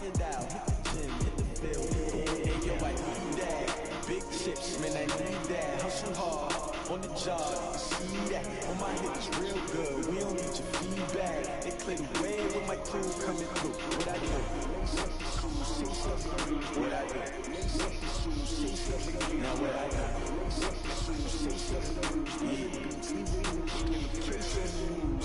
it out, hit the gym, hit the field. Hey, yo, I need that. Big chips, man, I need that. Hustle hard, on the job, you see that. On my hips, real good, we don't need your feedback. They clear the way with my crew coming through. What I do? Lace up the shoes, chase up the shoes. What I do? Lace up the shoes, chase up the shoes. Now what I do? Lace up the shoes, chase up the shoes.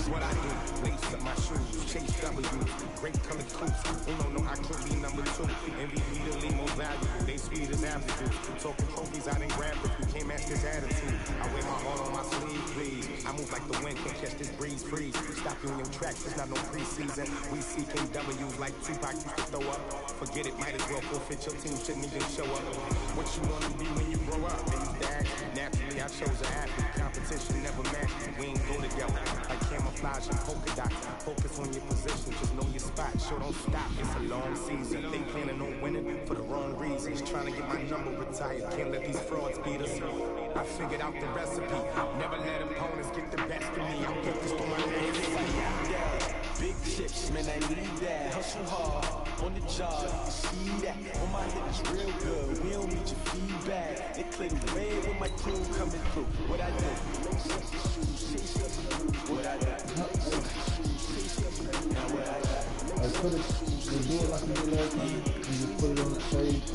What I do, lace up my shoes, chase W's, great colored coops. Uno know I could be number 2. MVP to lead more valuable, they sweet as aptitude. Talking trophies, I didn't grab it, you can't match this attitude. I wear my heart on my sleeve, please. I move like the wind, can't catch this breeze, freeze. Stop you in your tracks, it's not no preseason. We seeking W's like Tupac used to throw up. Forget it, might as well forfeit, your team shouldn't even show up. What you wanna be when you grow up? They used to ask me, naturally I chose an athlete. Competition never matched me, we ain't go together. Like camouflage and polka dots. Focus on your position, just know your spot. Sure, don't stop, it's a long season. They planning on winning for the wrong reasons. Trying to get my number retired, can't let these frauds beat us. I figured out the recipe, never let opponents get the best of me. I'm focused on my next. Big chips, man, I need that. Hustle hard, on the job, you can see that. On my hips, real good, we don't need your feedback. They clear the way with my crew coming through. What I do? Lace up the shoes, chase up the shoes. What I do? Lace up the shoes, chase up the shoes. Now what I do? I put it, you do it like you did last time, and you put it on the page,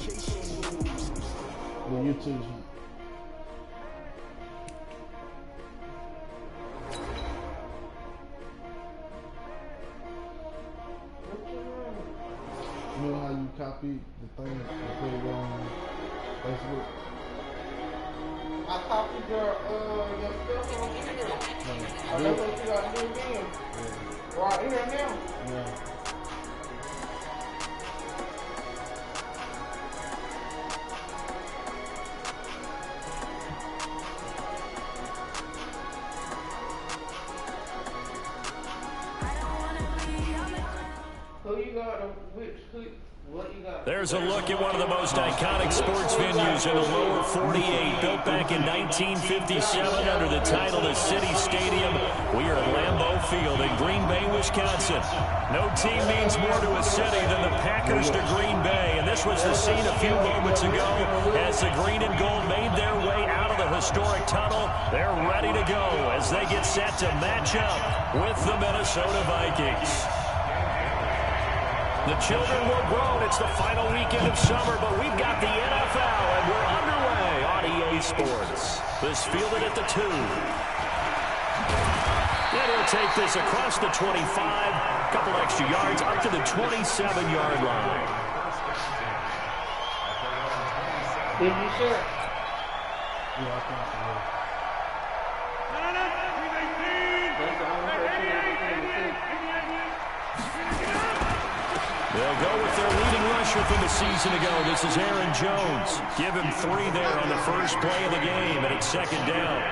the YouTube. You know how you copy the thing and put it on Facebook? I copied your stuff on here. That's what you gotta do again. Yeah. Right here now. Yeah. Who you got? What you got? There's a look at one of the most iconic sports venues in the lower 48, built back in 1957 under the title of City Stadium. We are at Lambeau Field in Green Bay, Wisconsin. No team means more to a city than the Packers to Green Bay, and this was the scene a few moments ago as the green and gold made their way out of the historic tunnel. They're ready to go as they get set to match up with the Minnesota Vikings. The children were grown. It's the final weekend of summer, but we've got the NFL, and we're underway on EA Sports. This fielded at the 2. And he'll take this across the 25, couple extra yards up to the 27-yard line. Did you sure? Yeah, I think so. They'll go with their leading rusher from a season ago. This is Aaron Jones. Give him 3 there on the first play of the game, and it's second down.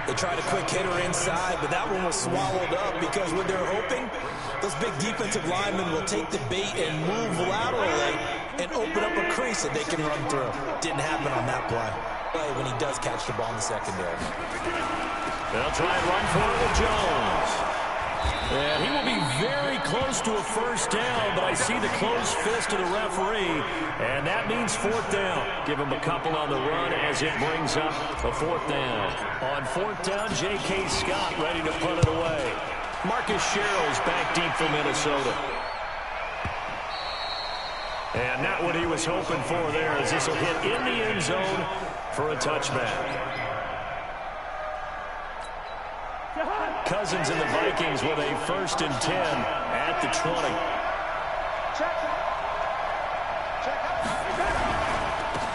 They tried a quick hitter inside, but that one was swallowed up because what they're hoping, those big defensive linemen will take the bait and move laterally and open up a crease that they can run through. Didn't happen on that play when he does catch the ball in the secondary. They'll try and run for it with Jones. And he will be very close to a first down, but I see the closed fist of the referee, and that means 4th down. Give him a couple on the run as it brings up a 4th down. On 4th down, J.K. Scott ready to punt it away. Marcus Sherrill's back deep for Minnesota. And not what he was hoping for there, as this will hit in the end zone for a touchback. Cousins and the Vikings with a 1st and 10 at the 20.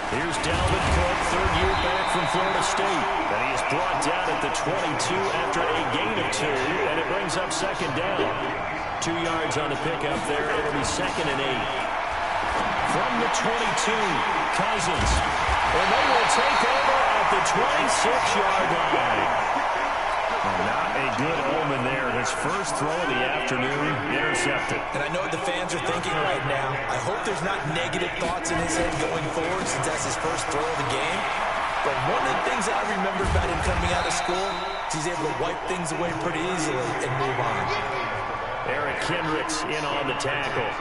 Here's Dalvin Cook, 3rd year back from Florida State. And he is brought down at the 22 after a gain of 2, and it brings up 2nd down. 2 yards on the pickup there. It'll be 2nd and 8. From the 22, Cousins. And they will take over at the 26-yard line. Not a good omen there. His first throw of the afternoon intercepted. And I know what the fans are thinking right now. I hope there's not negative thoughts in his head going forward since that's his first throw of the game. But one of the things I remember about him coming out of school is he's able to wipe things away pretty easily and move on. Eric Kendricks in on the tackle.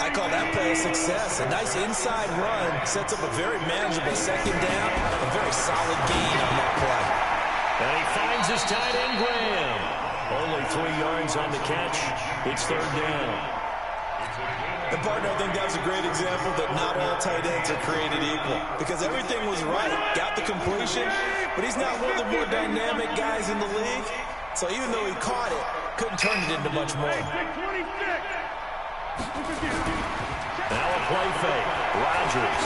I call that play a success. A nice inside run sets up a very manageable second down, a very solid gain on that play. And he finds his tight end, Graham. Only 3 yards on the catch. It's third down. And partner, I think that's a great example that not all tight ends are created equal, because everything was right. Got the completion, but he's not one of the more dynamic guys in the league. So even though he caught it, couldn't turn it into much more. Now a play fake. Rodgers.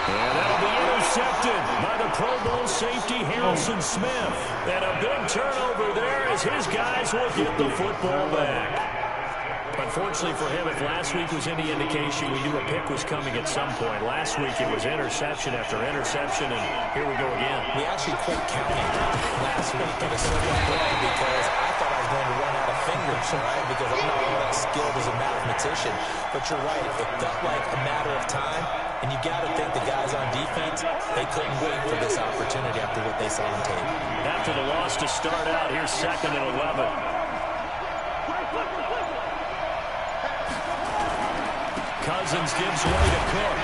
And that'll be intercepted by the Pro Bowl safety Harrison Smith. And a big turnover there as his guys will get the football back. Unfortunately for him, if last week was any indication, we knew a pick was coming at some point. Last week it was interception after interception, and here we go again. We actually quit counting last week at a certain point because I thought I was going to run out of fingers, right? Because I'm not all that skilled as a mathematician. But you're right, it felt like a matter of time, and you got to think the guys on defense, they couldn't wait for this opportunity after what they saw on tape. After the loss to start out, here's 2nd and 11. Cousins gives way to Cook.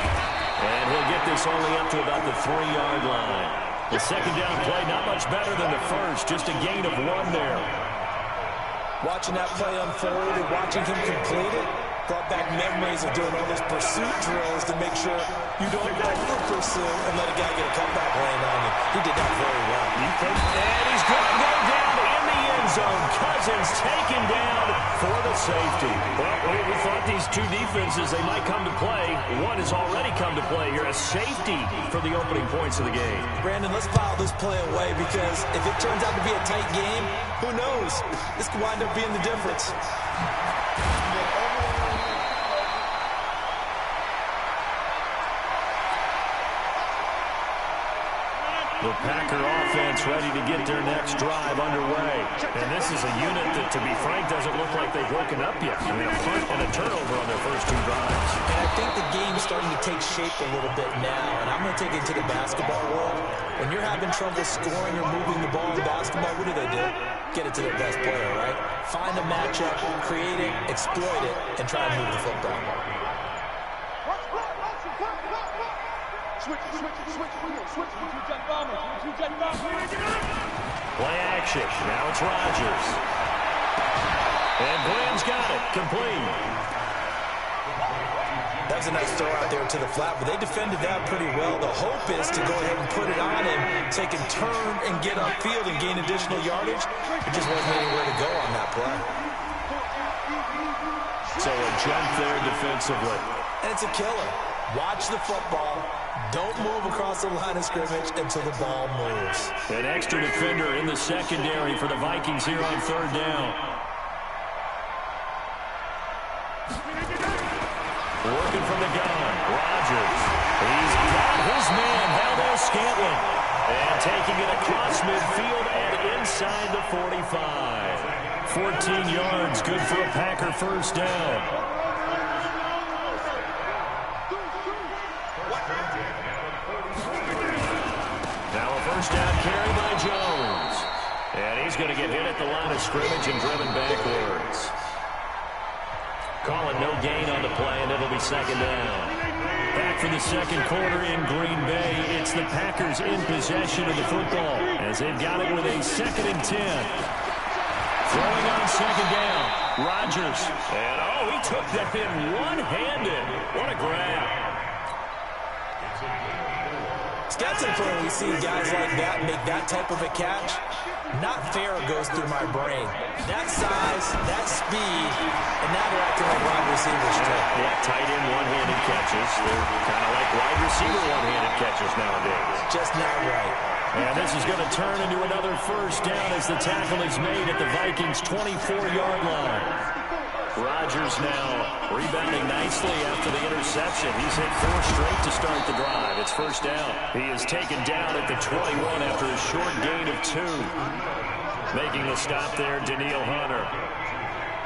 And he'll get this only up to about the 3-yard line. The second down play, not much better than the first. Just a gain of 1 there. Watching that play unfold and watching him complete it brought back memories of doing all those pursuit drills to make sure you don't over-pursue and let a guy get a comeback lane on you. He did that very well. And he's going to go down in the end zone. Cousins taken down for the safety. Well, we thought these two defenses, they might come to play. One has already come to play here. A safety for the opening points of the game. Brandon, let's file this play away because if it turns out to be a tight game, who knows? This could wind up being the difference. The Packer offense ready to get their next drive underway. And this is a unit that, to be frank, doesn't look like they've woken up yet. I mean, a punt and a turnover on their first 2 drives. And I think the game's starting to take shape a little bit now. And I'm going to take it to the basketball world. When you're having trouble scoring or moving the ball in basketball, what do? Get it to their best player, right? Find a matchup, create it, exploit it, and try and move the football. Play action. Now it's Rodgers. And Graham's got it. Complete. That was a nice throw out there to the flat, but they defended that pretty well. The hope is to go ahead and put it on him so he can turn and get upfield and gain additional yardage. It just wasn't anywhere to go on that play. So a jump there defensively. And it's a killer. Watch the football. Don't move across the line of scrimmage until the ball moves. An extra defender in the secondary for the Vikings here on 3rd down. Working from the gun, Rodgers. He's got his man, Valdez-Scantling. And taking it across midfield and inside the 45. 14 yards, good for a Packer first down. First down carry by Jones. And he's going to get hit at the line of scrimmage and driven backwards. Calling no gain on the play, and it'll be 2nd down. Back for the second quarter in Green Bay. It's the Packers in possession of the football as they've got it with a 2nd and 10. Throwing on 2nd down. Rodgers. And, he took that in one-handed. What a grab. That's it when we see guys like that make that type of a catch. Not fair goes through my brain. That size, that speed, and now they're acting like wide receivers too. Yeah, tight end one-handed catches. They're kind of like wide receiver one-handed catches nowadays. Just not right. And this is going to turn into another first down as the tackle is made at the Vikings' 24-yard line. Rodgers now rebounding nicely after the interception. He's hit 4 straight to start the drive. It's first down. He is taken down at the 21 after a short gain of 2. Making the stop there, Danielle Hunter.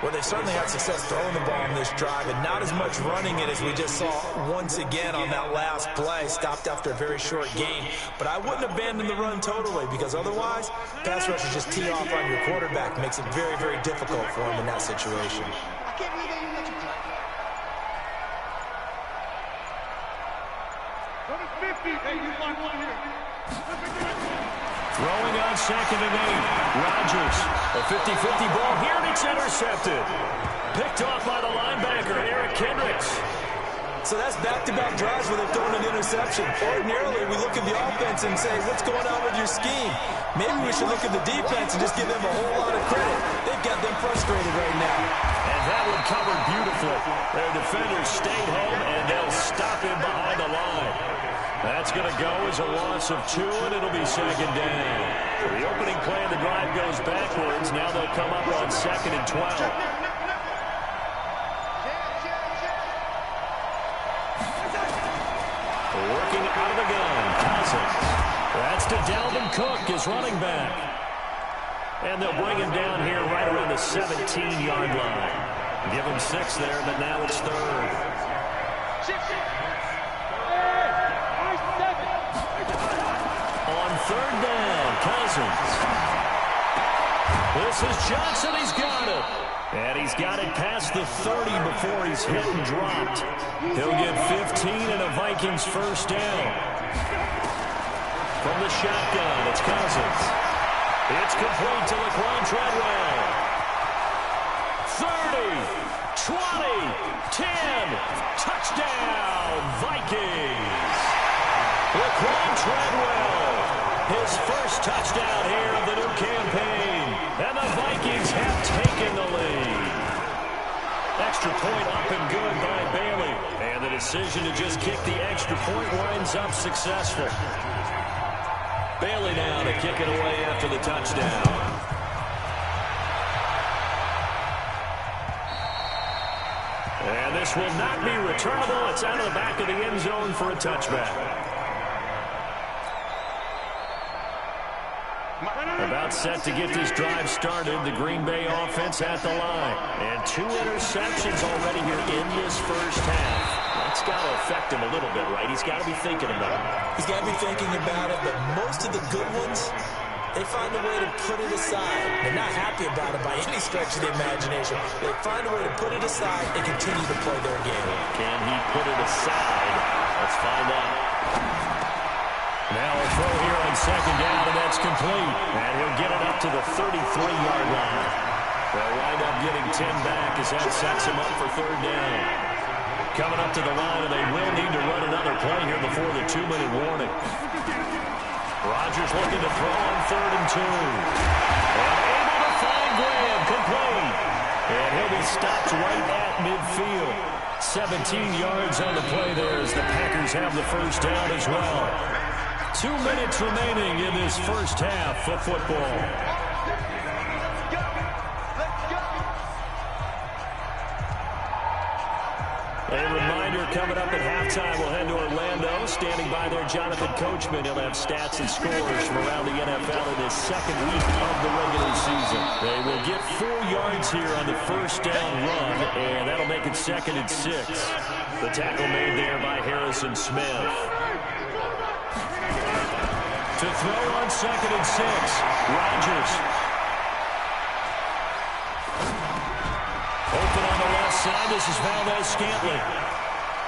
Well, they certainly had success throwing the ball in this drive, and not as much running it as we just saw once again on that last play. Stopped after a very short gain. But I wouldn't abandon the run totally, because otherwise, pass rushers just tee off on your quarterback. Makes it very, very difficult for him in that situation. Throwing on 2nd and 8. Rodgers, a 50-50 ball here, and it's intercepted. Picked off by the linebacker, Eric Kendricks. So that's back-to-back drives where they've thrown an interception. Ordinarily, we look at the offense and say, what's going on with your scheme? Maybe we should look at the defense and just give them a whole lot of credit. They've got them frustrated right now. And that one covered beautifully. Their defenders stayed home, and they'll stop him behind the line. That's going to go as a loss of 2, and it'll be 2nd down. The opening play of the drive goes backwards. Now they'll come up on 2nd and 12. Working out of the gun, Cousins. That's to Dalvin Cook, his running back. And they'll bring him down here right around the 17-yard line. Give him 6 there, but now it's 3rd. On 3rd down, Cousins. This is Johnson. He's got it. And he's got it past the 30 before he's hit and dropped. He'll get 15 and a Vikings 1st down. From the shotgun, it's Cousins. It's complete to Laquan Treadwell. 30, 20, 10, touchdown, Vikings. Laquan Treadwell, his first touchdown here of the new campaign. And the Vikings have taken the lead. Extra point up and good by Bailey. And the decision to just kick the extra point winds up successful. Bailey now to kick it away after the touchdown. And this will not be returnable. It's out of the back of the end zone for a touchback. About set to get this drive started. The Green Bay offense at the line. And 2 interceptions already here in this first half. That's got to affect him a little bit, right? He's got to be thinking about it. He's got to be thinking about it, but most of the good ones, they find a way to put it aside. They're not happy about it by any stretch of the imagination. They find a way to put it aside and continue to play their game. Can he put it aside? Let's find out. Now a throw here on 2nd down, and that's complete. And he'll get it up to the 33-yard line. They'll wind up getting 10 back as that sets him up for 3rd down. Coming up to the line, and they will need to run another play here before the 2-minute warning. Rodgers looking to throw on 3rd and 2. And able to find Graham, complete. And he'll be stopped right at midfield. 17 yards on the play there as the Packers have the 1st down as well. 2 minutes remaining in this first half of football. A reminder coming up at halftime, we'll head to Orlando. Standing by there, Jonathan Coachman. He'll have stats and scores from around the NFL in this 2nd week of the regular season. They will get 4 yards here on the 1st down run, and that'll make it 2nd and 6. The tackle made there by Harrison Smith. To throw on 2nd and 6, Rodgers. Open on the left side, this is Valdez-Scantling.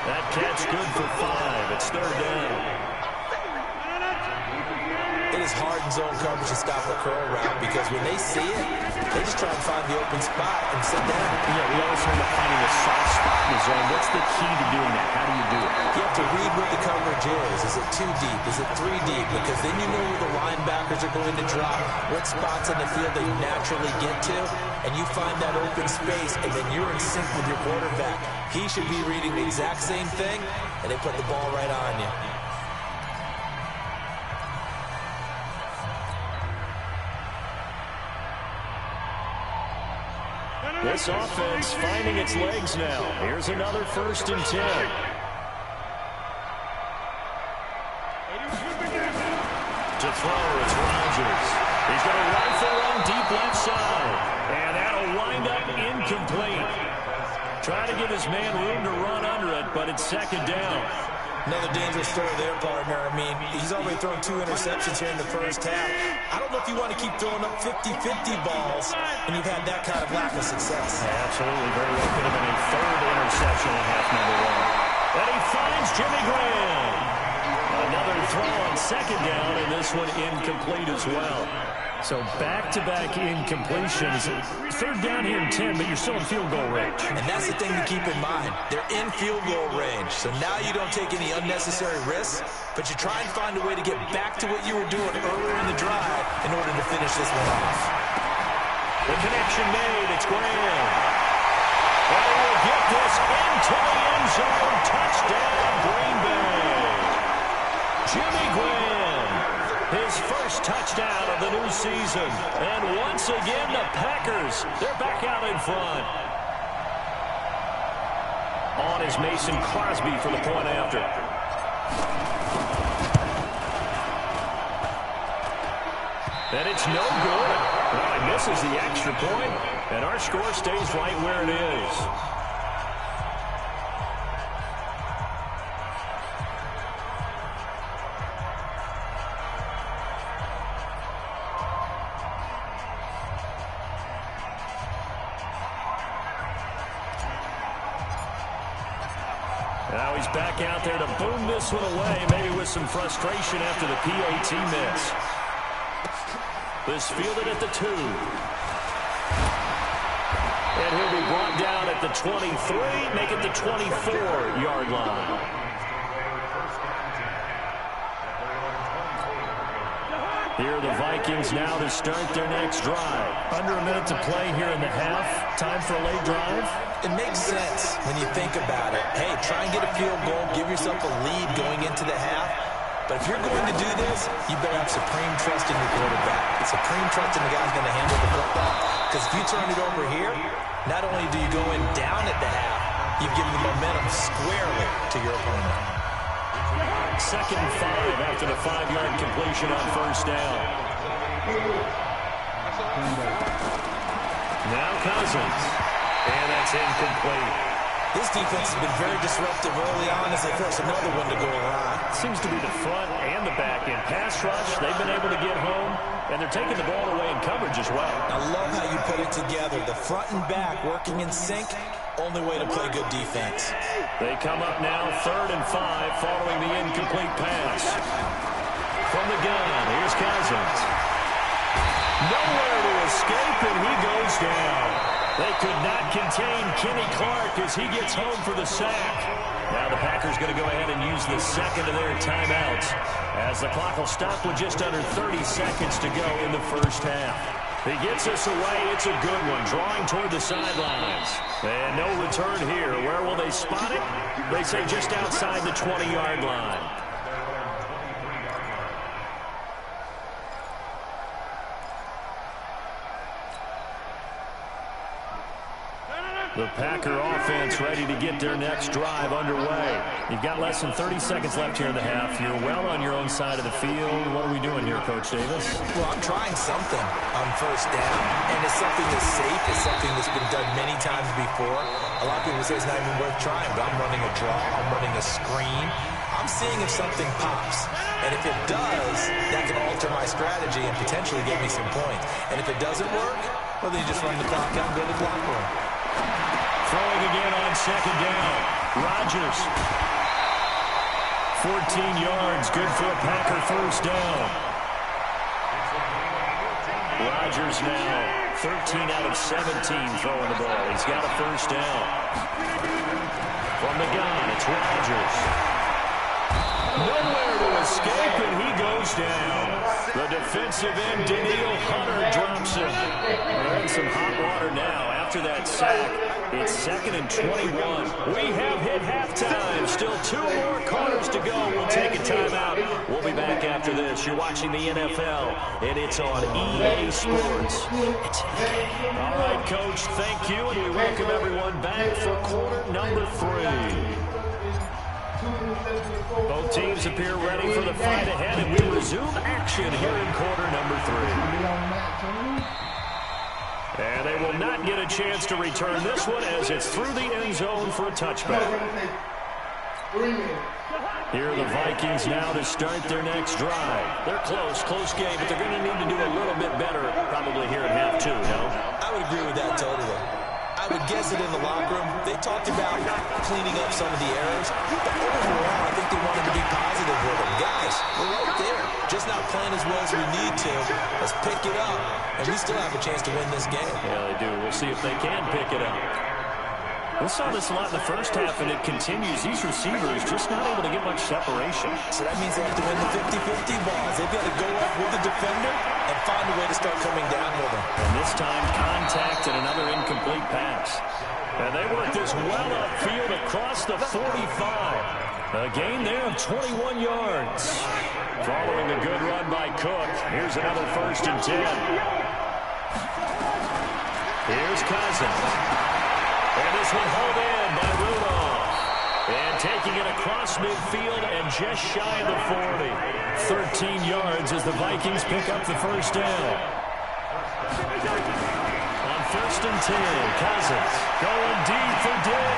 That catch good for 5. It's 3rd down. It is hard in zone coverage to stop a curl route because when they see it, they just try and find the open spot and sit down. Yeah, we always talk about finding a soft spot in the zone. What's the key to doing that? How do you do it? You have to read what the coverage is. Is it 2 deep? Is it 3 deep? Because then you know where the linebackers are going to drop, what spots in the field they naturally get to, and you find that open space, and then you're in sync with your quarterback. He should be reading the exact same thing, and they put the ball right on you. This offense finding its legs now. Here's another 1st and 10. To throw, it's Rodgers. He's going to rifle on deep left side. And that'll wind up incomplete. Trying to give his man room to run under it, but it's 2nd down. Another dangerous throw there, partner. I mean, he's already thrown 2 interceptions here in the first half. I don't know if you want to keep throwing up 50-50 balls when you've had that kind of lack of success. Absolutely. Very well could have been a 3rd interception in half number 1. And he finds Jimmy Graham. Another throw on second down, and this one incomplete as well. So back-to-back incompletions. Third down here in 10, but you're still in field goal range. And that's the thing to keep in mind. They're in field goal range. So now you don't take any unnecessary risks, but you try and find a way to get back to what you were doing earlier in the drive in order to finish this one off. The connection made. It's Graham. And he will get this into the end zone. Touchdown, Green Bay. Jimmy Graham, his first touchdown of the new season. And once again, the Packers, they're back out in front. On is Mason Crosby for the point after. And it's no good. Well, he misses the extra point, and our score stays right where it is. Now he's back out there to boom this one away, maybe with some frustration after the PAT miss. This fielded at the 2. And he'll be brought down at the 23, make it the 24-yard line. Here are the Vikings now to start their next drive. Under a minute to play here in the half. Time for a late drive. It makes sense when you think about it. Hey, try and get a field goal, give yourself a lead going into the half. But if you're going to do this, you better have supreme trust in your quarterback. Supreme trust in the guy's going to handle the football. Because if you turn it over here, not only do you go in down at the half, you've given the momentum squarely to your opponent. 2nd and 5 after the 5-yard completion on first down. Now Cousins. And that's incomplete. This defense has been very disruptive early on as they force another one to go around. Seems to be the front and the back end. Pass rush, they've been able to get home, and they're taking the ball away in coverage as well. I love how you put it together. The front and back working in sync, only way to play good defense. They come up now 3rd and 5 following the incomplete pass. From the gun, here's Cousins. Nowhere to escape, and he goes down. They could not contain Kenny Clark as he gets home for the sack. Now the Packers going to go ahead and use the second of their timeouts as the clock will stop with just under 30 seconds to go in the first half. He gets us away. It's a good one, drawing toward the sidelines. And no return here. Where will they spot it? They say just outside the 20-yard line. The Packer offense ready to get their next drive underway. You've got less than 30 seconds left here in the half. You're well on your own side of the field. What are we doing here, Coach Davis? Well, I'm trying something on first down, and it's something that's safe. It's something that's been done many times before. A lot of people say it's not even worth trying, but I'm running a draw. I'm running a screen. I'm seeing if something pops. And if it does, that can alter my strategy and potentially get me some points. And if it doesn't work, well, then you just run the clock out and go to the block room. Throwing again on second down. Rodgers. 14 yards, good for a Packer first down. Rodgers now 13 out of 17 throwing the ball. He's got a first down. From the gun, it's Rodgers. Nowhere to escape, and he goes down. The defensive end, Daniil Hunter, drops him. They're in some hot water now. After that sack, it's 2nd and 21. We have hit halftime. Still 2 more quarters to go. We'll take a timeout. We'll be back after this. You're watching the NFL, and it's on EA Sports. All right, Coach, thank you, and we welcome everyone back for quarter number 3. Both teams appear ready for the fight ahead, and we resume action here in quarter number 3. And they will not get a chance to return this one as it's through the end zone for a touchback. Here are the Vikings now to start their next drive. They're close game, but they're going to need to do a little bit better probably here at half 2, no? I would agree with that totally. I I would guess that in the locker room, they talked about cleaning up some of the errors. But overall, I think they wanted to be positive with them. Guys, we're right there. Just not playing as well as we need to. Let's pick it up. And we still have a chance to win this game. Yeah, they do. We'll see if they can pick it up. We saw this a lot in the first half, and it continues. These receivers just not able to get much separation. So that means they have to win the 50-50 balls. They've got to go up with the defender and find a way to start coming down with them. And this time, contact and another incomplete pass. And they work this well upfield across the 45. A gain there of 21 yards. Following a good run by Cook. Here's another 1st and 10. Here's Cousins. And this one hauled in by Rudolph. And taking it across midfield and just shy of the 40. 13 yards as the Vikings pick up the 1st down. On 1st and 10, Cousins going deep for Dick.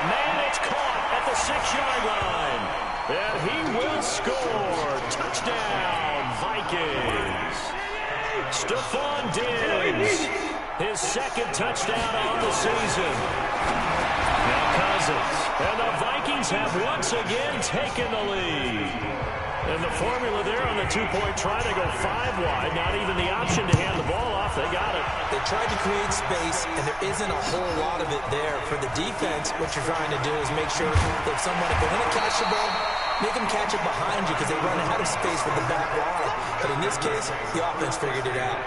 Man, it's caught at the 6-yard line. And he will score. Touchdown, Vikings. Stephon Diggs. His 2nd touchdown on the season. Now Cousins. And the Vikings have once again taken the lead. And the formula there on the 2-point try, they go 5 wide. Not even the option to hand the ball off. They got it. They tried to create space, and there isn't a whole lot of it there. For the defense, what you're trying to do is make sure that someone, if they're going to catch the ball, make them catch it behind you because they run out of space with the back line. But in this case, the offense figured it out.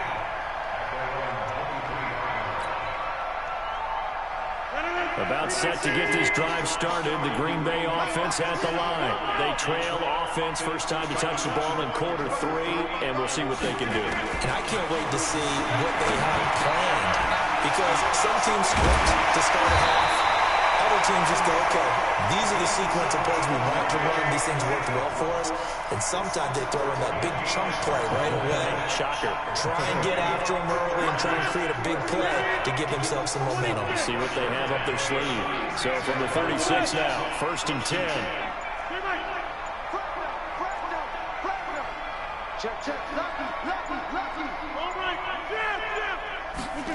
About set to get this drive started. The Green Bay offense at the line. They trail offense, first time to touch the ball in quarter 3, and we'll see what they can do. And I can't wait to see what they have planned, because some teams script to start a half. Other teams just go, okay, these are the sequence of plays we want to run. These things worked well for us. And sometimes they throw in that big chunk play right away. Shocker. Try and get after them early and try and create a big play to give themselves some momentum. See what they have up their sleeve. So from the 36 now, 1st and 10.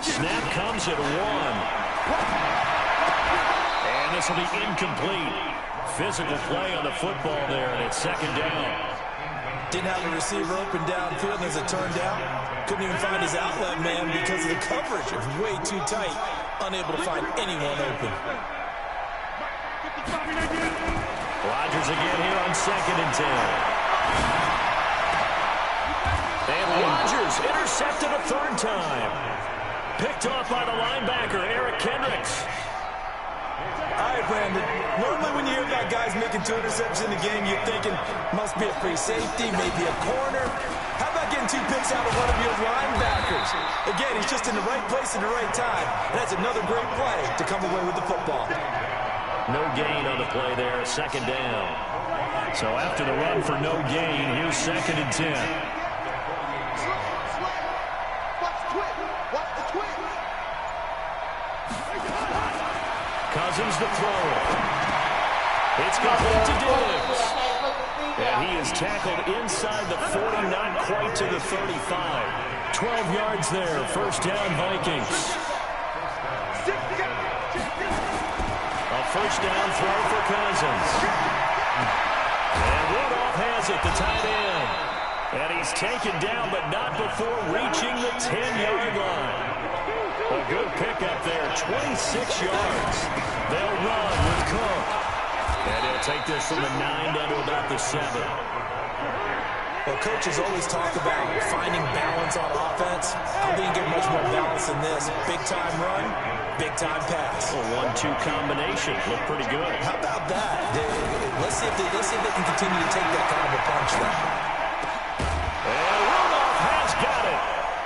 Snap comes at 1. And this will be incomplete. Physical play on the football there, and it's 2nd down. Didn't have a receiver open downfield, and as it turned out, couldn't even find his outlet man because of the coverage. It was way too tight, unable to find anyone open. Rodgers again here on 2nd and 10. And Rodgers intercepted a 3rd time. Picked off by the linebacker, Eric Kendricks. All right, Brandon. Normally when you hear about guys making 2 interceptions in the game, you're thinking must be a free safety, maybe a corner. How about getting 2 picks out of one of your linebackers? Again, he's just in the right place at the right time. And that's another great play to come away with the football. No gain on the play there, 2nd down. So after the run for no gain, here's 2nd and 10. Cousins the throw. It's complete to Diggs. And he is tackled inside the 40, not quite to the 35. 12 yards there, 1st down Vikings. A 1st down throw for Cousins. And Rudolph has it, the tight end. And he's taken down, but not before reaching the 10-yard line. A good pickup there, 26 yards. They'll run with Cook. And he'll take this from the 9 down to about the 7. Well, coaches always talk about finding balance on offense. I think you get much more balance than this. Big-time run, big-time pass. A 1-2 combination. Looked pretty good. How about that? Let's see if they can continue to take that kind of a punch there. And Rudolph has got it.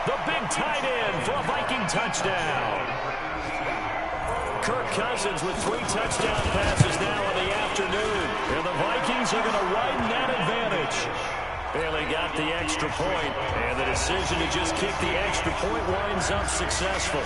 The big tight end for a Viking touchdown. Kirk Cousins with 3 touchdown passes now in the afternoon. And the Vikings are going to widen that advantage. Bailey got the extra point, and the decision to just kick the extra point winds up successful.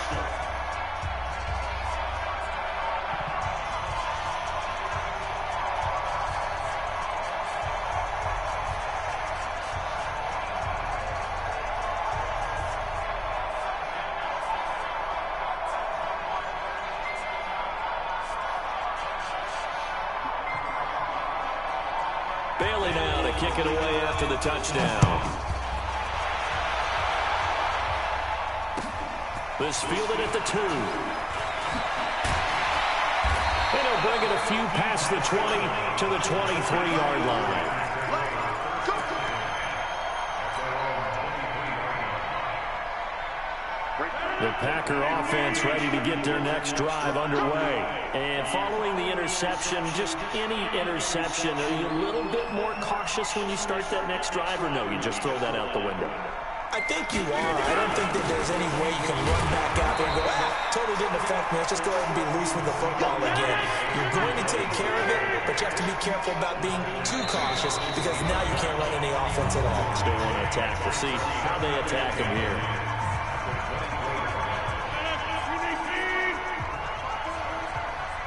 kick it away after the touchdown. This fielded at the 2. And he'll bring it a few past the 20 to the 23-yard line. The Packer offense ready to get their next drive underway. And following the interception, just any interception, are you a little bit more cautious when you start that next drive, or no, you just throw that out the window? I think you are. I don't think that there's any way you can run back out there and go, totally didn't affect me. Let's just go ahead and be loose with the football again. You're going to take care of it, but you have to be careful about being too cautious because now you can't run any offense at all. Still want to attack. We'll see how they attack him here.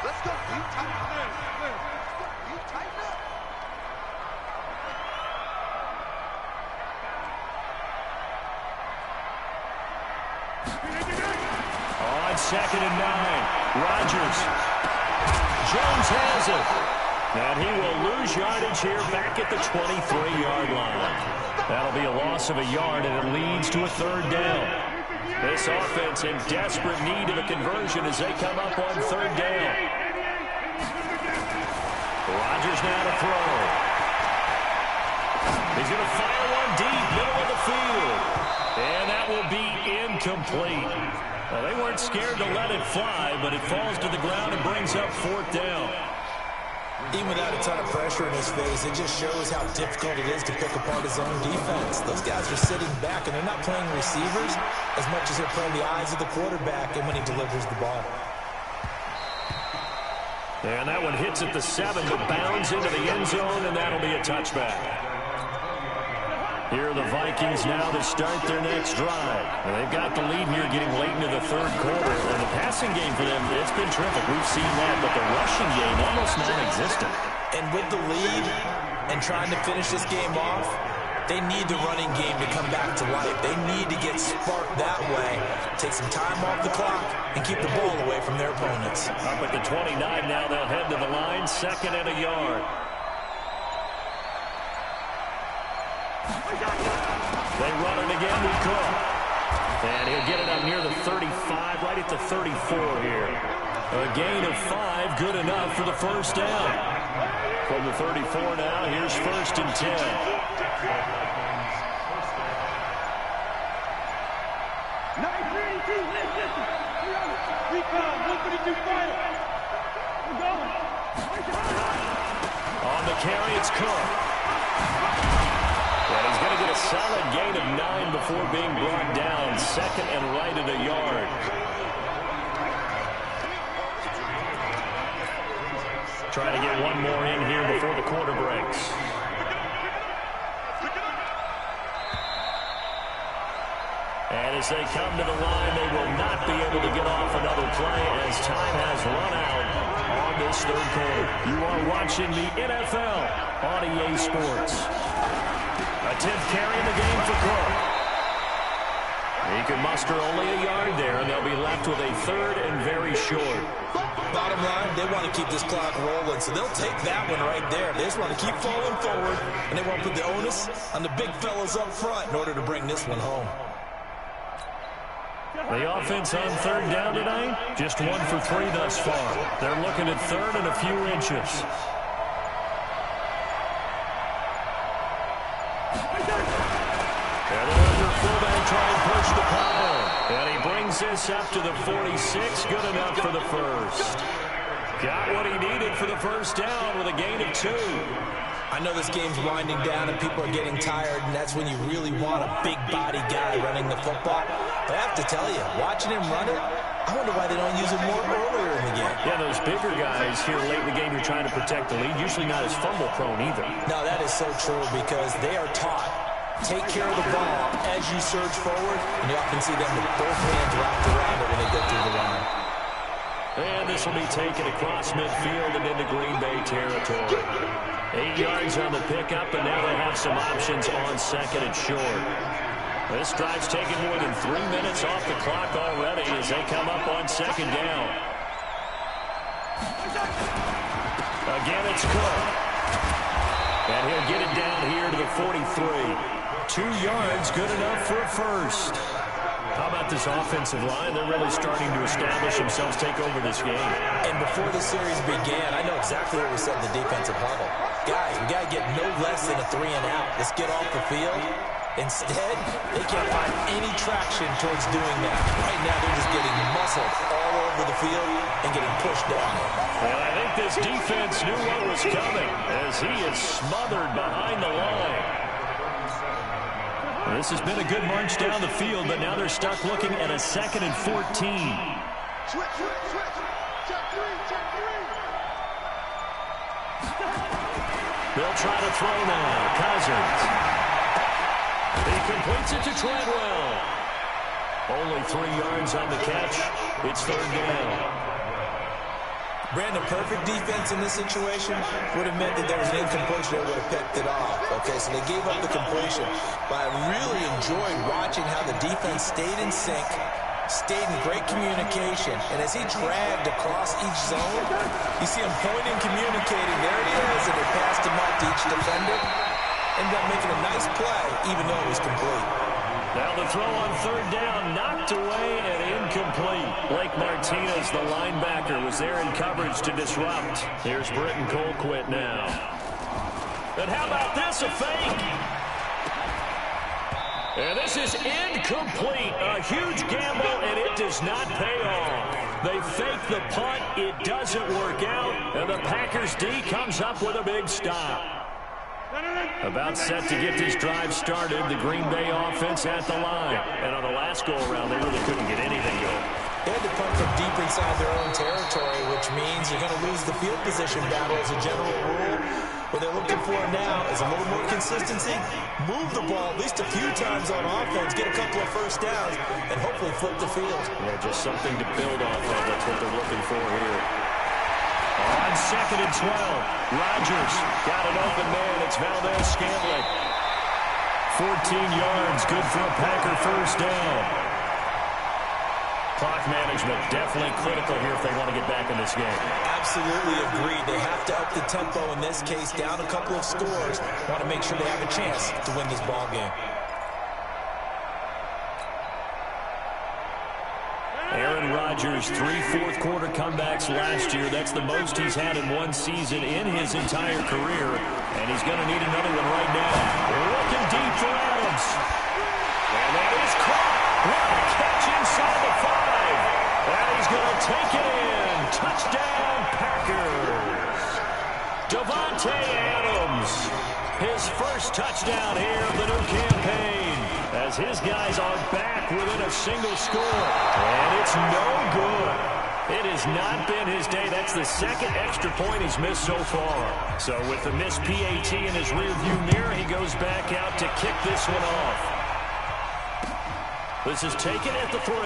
Let's go. You tighten up. You tighten up. On 2nd and 9, Rodgers. Jones has it. And he will lose yardage here back at the 23-yard line. That'll be a loss of a yard, and it leads to a 3rd down. This offense in desperate need of a conversion as they come up on 3rd down. Rodgers now to throw. He's going to fire one deep, middle of the field. And that will be incomplete. Well, they weren't scared to let it fly, but it falls to the ground and brings up 4th down. Even without a ton of pressure in his face, it just shows how difficult it is to pick apart his own defense. Those guys are sitting back, and they're not playing receivers as much as they're playing the eyes of the quarterback and when he delivers the ball. And that one hits at the 7, but bounds into the end zone, and that'll be a touchback. Here are the Vikings now to start their next drive. And they've got the lead here getting late into the 3rd quarter. And the passing game for them, it's been terrific. We've seen that, but the rushing game almost non-existent. And with the lead and trying to finish this game off, they need the running game to come back to life. They need to get sparked that way, take some time off the clock, and keep the ball away from their opponents. Up at the 29 now, they'll head to the line, 2nd and a yard. They run it again with Cook. And he'll get it up near the 35, right at the 34 here. A gain of 5, good enough for the 1st down. From the 34 now, here's 1st and 10. On the carry, it's Cook. And he's going to get a solid gain of 9 before being brought down. 2nd and right at a yard. Trying to get one more in here before the quarter breaks. And as they come to the line, they will not be able to get off another play as time has run out on this 3rd quarter. You are watching the NFL on EA Sports. A 10th carry in the game for Cook. He can muster only a yard there, and they'll be left with a 3rd and very short. Bottom line, they want to keep this clock rolling, so they'll take that one right there. They just want to keep falling forward, and they want to put the onus on the big fellas up front in order to bring this one home. The offense on 3rd down tonight, just 1 for 3 thus far. They're looking at 3rd and a few inches. And another fullback trying to push the pile. And he brings this up to the 46. Good enough for the 1st. Got what he needed for the 1st down with a gain of 2. I know this game's winding down and people are getting tired, and that's when you really want a big body guy running the football. But I have to tell you, watching him run it, I wonder why they don't use him more earlier in the game. Yeah, those bigger guys here late in the game, you're trying to protect the lead, usually not as fumble prone either. No, that is so true because they are taught. Take care of the ball as you surge forward, and you often see them with both hands wrapped around it when they get through the line. And this will be taken across midfield and into Green Bay territory. 8 yards on the pickup, and now they have some options on 2nd and short. This drive's taken more than 3 minutes off the clock already as they come up on 2nd down. Again, it's Cook. And he'll get it down here to the 43. 2 yards, good enough for a first. How about this offensive line? They're really starting to establish themselves, take over this game. And before the series began, I know exactly what we said in the defensive huddle. Guys, we got to get no less than a 3 and out. Let's get off the field. Instead, they can't find any traction towards doing that. Right now, they're just getting muscled all over the field and getting pushed down. And I think this defense knew what was coming as he is smothered behind the line. This has been a good march down the field, but now they're stuck looking at a 2nd and 14. Switch. Check three. They'll try to throw now. Cousins. He completes it to Treadwell. Only 3 yards on the catch. It's 3rd down. Brandon, perfect defense in this situation would have meant that there was an incompletion that would have picked it off. Okay, so they gave up the completion. But I really enjoyed watching how the defense stayed in sync, stayed in great communication. And as he dragged across each zone, you see him pointing, communicating. There he is, and they passed him up to each defender. Ended up making a nice play, even though it was complete. Now the throw on 3rd down, knocked away and incomplete. Blake Martinez, the linebacker, was there in coverage to disrupt. Here's Britton Colquitt now. And how about this, a fake? And this is incomplete. A huge gamble, and it does not pay off. They fake the punt. It doesn't work out, and the Packers D comes up with a big stop. About set to get this drive started, the Green Bay offense at the line. And on the last go-around, they really couldn't get anything going. They had to punt from deep inside their own territory, which means you're going to lose the field position battle as a general rule. What they're looking for now is a little more consistency, move the ball at least a few times on offense, get a couple of first downs, and hopefully flip the field. Yeah, just something to build off of. That's what they're looking for here. On 2nd and 12, Rodgers got an open man. It's Valdez-Scantling. 14 yards, good for a Packer first down. Clock management definitely critical here if they want to get back in this game. Absolutely agreed. They have to up the tempo in this case, down a couple of scores. Want to make sure they have a chance to win this ball game. Aaron Rodgers, 3 fourth-quarter comebacks last year. That's the most he's had in one season in his entire career. And he's going to need another one right now. Looking deep for Adams. And that is caught. What a catch inside the 5. And he's going to take it in. Touchdown, Packers. Davante Adams. His first touchdown here of the new campaign, as his guys are back within a single score. And it's no good. It has not been his day. That's the 2nd extra point he's missed so far. So with the missed PAT in his rearview mirror, he goes back out to kick this one off. This is taken at the 3.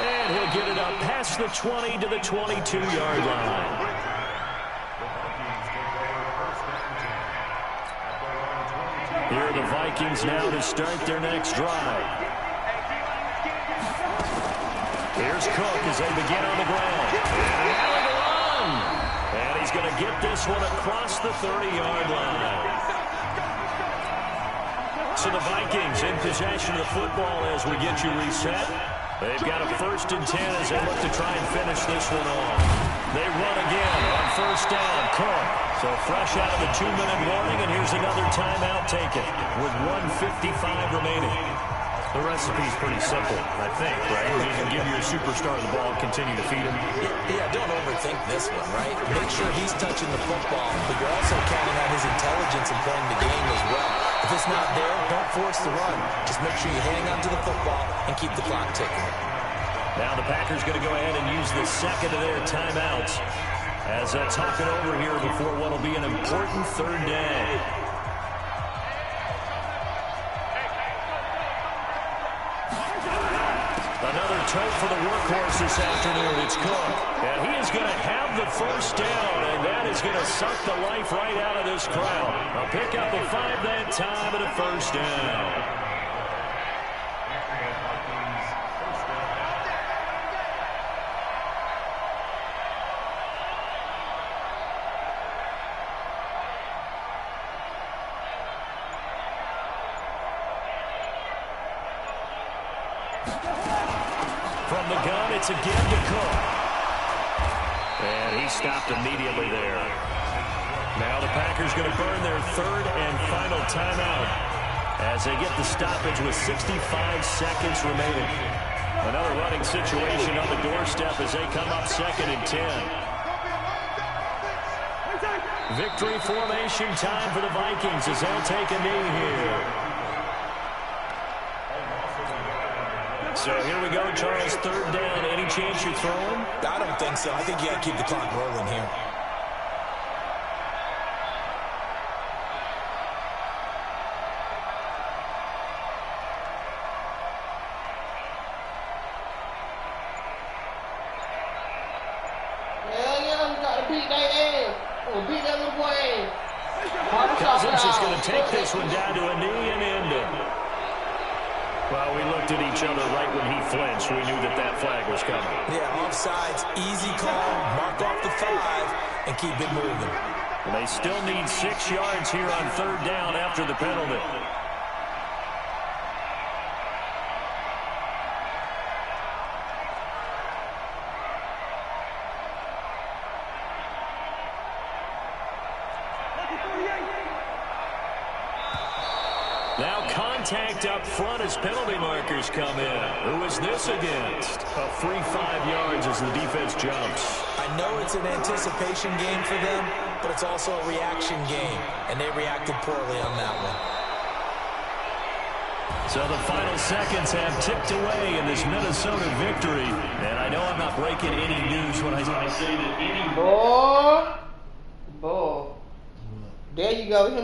And he'll get it up past the 20 to the 22-yard line. Here are the Vikings now to start their next drive. Here's Cook as they begin on the ground. And now the run. And he's going to get this one across the 30-yard line. So the Vikings in possession of the football as we get you reset. They've got a 1st and 10 as they look to try and finish this one off. They run again on 1st down. Cook. So fresh out of the 2-minute warning, and here's another timeout taken with 1:55 remaining. The recipe's pretty simple, I think, right? You can give your superstar the ball and continue to feed him. Yeah, don't overthink this one, right? Make sure he's touching the football, but you're also counting on his intelligence in playing the game as well. If it's not there, don't force the run. Just make sure you hang on to the football and keep the clock ticking. Now the Packers going to go ahead and use the 2nd of their timeouts as they'll talk it over here before what will be an important 3rd down. Another tote for the workhorse this afternoon. It's Cook. And he is going to have the first down, and that is going to suck the life right out of this crowd. A pickup of 5 that time and a first down. From the gun, it's again to Cook. And he stopped immediately there. Now the Packers going to burn their third and final timeout as they get the stoppage with 65 seconds remaining. Another running situation on the doorstep as they come up 2nd and 10. Victory formation time for the Vikings as they'll take a knee here. So here we go, Charles. 3rd down. Any chance you're throwing? I don't think so. I think you got to keep the clock rolling here. Hell yeah, we got to beat their ass. We'll beat that little boy ass. Cousins is going to take this one down to a knee and end it. Well, we looked at each other right when he flinched. We knew that that flag was coming. Yeah, offsides, easy call, mark off the 5, and keep it moving. And they still need 6 yards here on 3rd down after the penalty. Now contact up front as penalty markers come in. Who is this against? A free 5 yards as the defense jumps. I know it's an anticipation game for them, but it's also a reaction game, and they reacted poorly on that one. So the final seconds have ticked away in this Minnesota victory. And I know I'm not breaking any news when I say that any... Boy. There you go.